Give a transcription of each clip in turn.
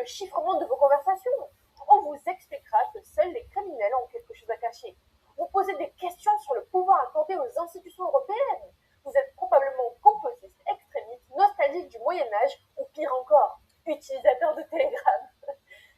le chiffrement de vos conversations. On vous expliquera que seuls les criminels ont quelque chose à cacher. Vous posez des questions sur le pouvoir accordé aux institutions européennes. Vous êtes probablement complotiste, extrémiste, nostalgique du Moyen-Âge ou pire encore, utilisateur de Telegram.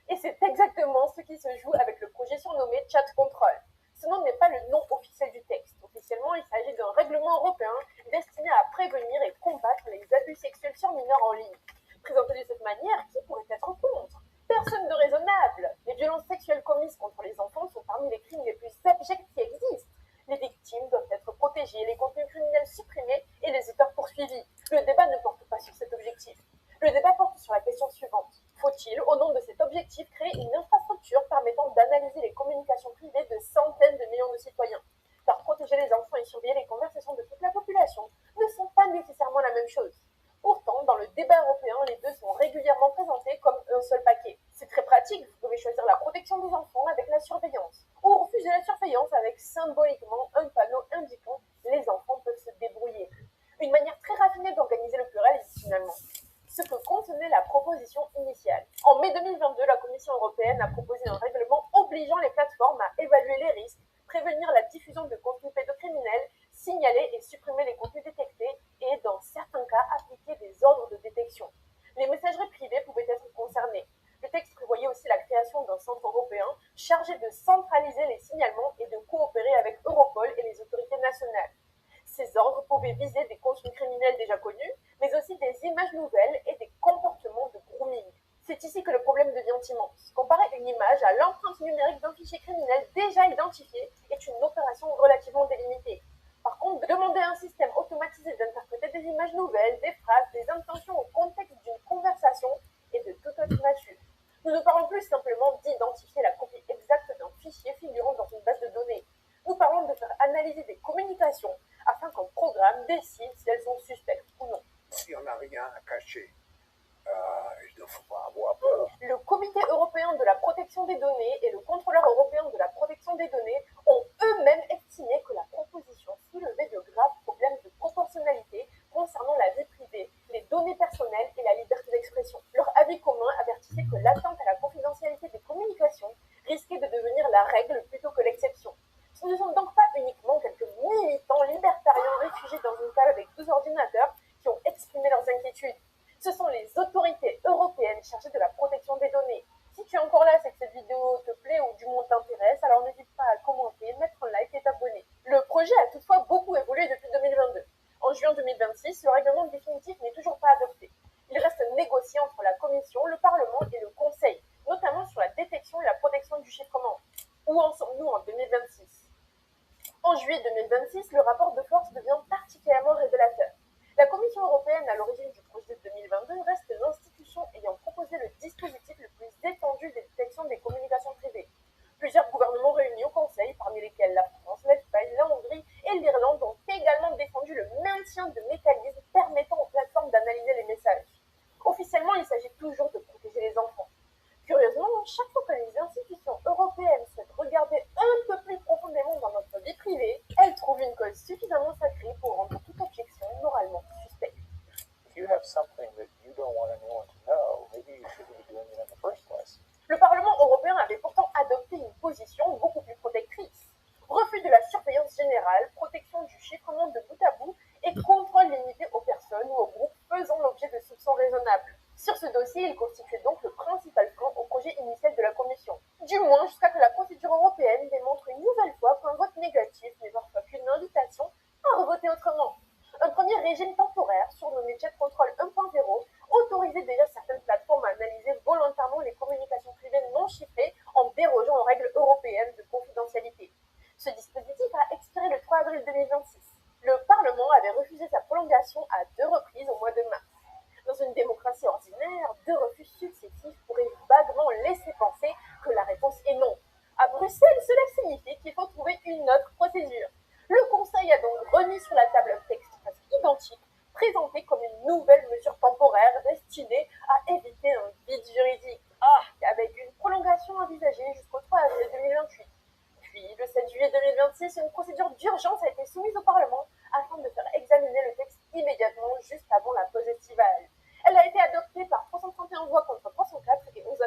Et c'est exactement ce qui se joue avec le projet surnommé Chat Control. Ce nom n'est pas le nom officiel du texte. Officiellement, il s'agit d'un règlement européen destiné à prévenir et combattre les abus sexuels sur mineurs en ligne. Présenté de cette manière, qui pourrait être contre? Personne de raisonnable. Les violences sexuelles commises contre les enfants sont parmi les crimes les plus abjects qui existent. Les victimes doivent être protégées, les contenus criminels supprimés et les auteurs poursuivis. Le débat ne porte pas sur cet objectif. Le débat porte sur la question suivante. Faut-il, au nom de cet objectif, créer une infrastructure permettant d'analyser les communications privées de centaines de millions de citoyens? Car protéger les enfants et surveiller les conversations de toute la population ne sont pas nécessairement la même chose. Pourtant, dans le débat européen, les deux sont régulièrement présentés comme un seul paquet. C'est très pratique, vous pouvez choisir la protection des enfants avec la surveillance, ou refuser la surveillance avec symboliquement un panneau indiquant « les enfants peuvent se débrouiller ». Une manière très raffinée d'organiser le pluralisme finalement. Ce que contenait la proposition initiale. En mai 2022, la Commission européenne a proposé un règlement obligeant les plateformes à évaluer les risques, prévenir la diffusion de contenus pédocriminels, signaler et supprimer les contenus détectés et, dans certains cas, appliquer des ordres de détection. Les messageries privées pouvaient être concernées. Le texte prévoyait aussi la création d'un centre européen chargé de centraliser les signalements et de coopérer avec Europol et les autorités nationales. Ces ordres pouvaient viser des contenus criminels déjà connus, mais aussi des images nouvelles et des comportements de grooming. C'est ici que le problème devient immense. Comparer une image à l'empreinte numérique d'un fichier criminel déjà identifié est une opération relativement délimitée. Par contre, demander à un système automatisé d'interpréter des images nouvelles, des phrases, des intentions au contexte d'une conversation est de toute autre nature. Nous ne parlons plus simplement d'identifier la copie exacte d'un fichier figurant dans une base de données. Nous parlons de faire analyser des communications afin qu'un programme décide si elles sont suspectes ou non. Si on n'a rien à cacher, il ne faut pas avoir peur. Le Comité européen de la protection des données et le contrôleur européen de la protection des données ont eux-mêmes estimé que la proposition soulevait de graves problèmes de proportionnalité concernant la vie privée, les données personnelles et la liberté d'expression. Leur avis commun avertissait que l'atteinte à la confidentialité des communications risquait de devenir la règle plutôt que l'exception. Ce ne sont donc pas uniquement quelques militants libertariens réfugiés dans une salle avec 12 ordinateurs qui ont exprimé leurs inquiétudes. Ce sont les autorités européennes chargées de la protection des données. Si tu es encore là, c'est que cette vidéo te plaît ou du moins t'intéresse, alors n'hésite pas à commenter, mettre un like et t'abonner. Le projet a toutefois beaucoup évolué depuis 2022. En juin 2026, le règlement définitif n'est toujours pas adopté. Il reste négocié entre la Commission, le Parlement et le Conseil, notamment sur la détection et la protection du chiffrement. Où en sommes-nous en 2026 ? En juillet 2026, le rapport de force devient particulièrement révélateur. La Commission européenne, à l'origine du projet de 2022, reste l'institution ayant proposé le dispositif le plus étendu de détection des communications privées. Plusieurs gouvernements réunis au Conseil, parmi lesquels la France, l'Espagne, la Hongrie et l'Irlande, ont également défendu le maintien de mécanismes permettant aux plateformes d'analyser les messages. Officiellement, il s'agit toujours de protéger les enfants. Curieusement, chaque fois que les institutions européennes souhaitent regarder un peu plus profondément dans notre vie privée, elles trouvent une cause suffisamment sacrée pour rendre toute objection moralement suspecte. If you have something that you don't want anyone to know, maybe you shouldn't be doing it in the first place. Le Parlement européen avait pourtant adopté une position beaucoup plus protectrice. Refus de la surveillance générale, protection du chiffrement de bout à bout et contrôle limité aux personnes ou aux groupes faisant l'objet de soupçons raisonnables. Sur ce dossier, il constituait donc le principal frein au projet initial de la Commission. Du moins jusqu'à que la procédure européenne démontre une nouvelle fois qu'un vote négatif n'est parfois qu'une invitation à revoter autrement. Un premier régime temporaire, surnommé Chat Control 1.0, autorisait déjà certaines plateformes à analyser volontairement les communications privées non chiffrées en dérogeant aux règles européennes de confidentialité. Ce dispositif a expiré le 3 avril 2026. Le Parlement avait refusé sa prolongation à 2 reprises au mois de mars. Dans une démocratie ordinaire, 2 refus successifs pourraient vaguement laisser penser que la réponse est non. À Bruxelles, cela signifie qu'il faut trouver une autre procédure. Le Conseil a donc remis sur la table un texte presque identique, présenté comme une nouvelle mesure temporaire destinée à éviter un vide juridique, avec une prolongation envisagée jusqu'au 3 avril 2028. Puis, le 7 juillet 2026, une procédure d'urgence a été soumise au Parlement afin de faire examiner le texte immédiatement juste avant la pause estivale. Elle a été adoptée par 331 voix contre 304 et 11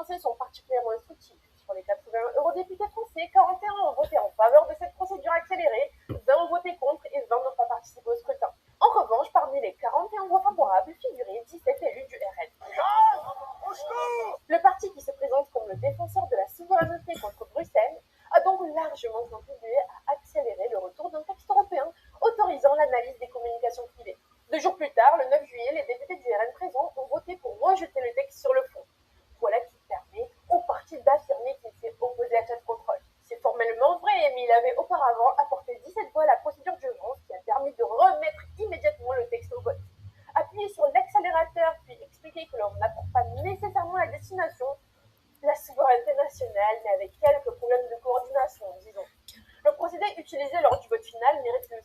français sont particulièrement instructifs. Sur les 80 eurodéputés français, 41 ont voté en faveur de cette procédure accélérée, 20 ont voté contre et 20 n'ont pas participé au scrutin. En revanche, parmi les 41 voix favorables figuraient 17 élus du RN. Au secours! Le parti qui se présente comme le défenseur de la souveraineté contre Bruxelles a donc largement contribué à accélérer le retour d'un texte européen autorisant l'analyse des communications privées. 2 jours plus tard, le 9 juillet, les députés du RN présents ont voté pour rejeter le texte sur le fond. Voilà qui permet au parti d'affirmer qu'il s'est opposé à cette contrôle. C'est formellement vrai, mais il avait auparavant apporté 17 voix à la procédure d'urgence qui a permis de remettre immédiatement le texte au vote. Appuyer sur l'accélérateur puis expliquer que l'on n'apporte pas nécessairement la destination, la souveraineté nationale, mais avec quelques problèmes de coordination, disons. Le procédé utilisé lors du vote final mérite le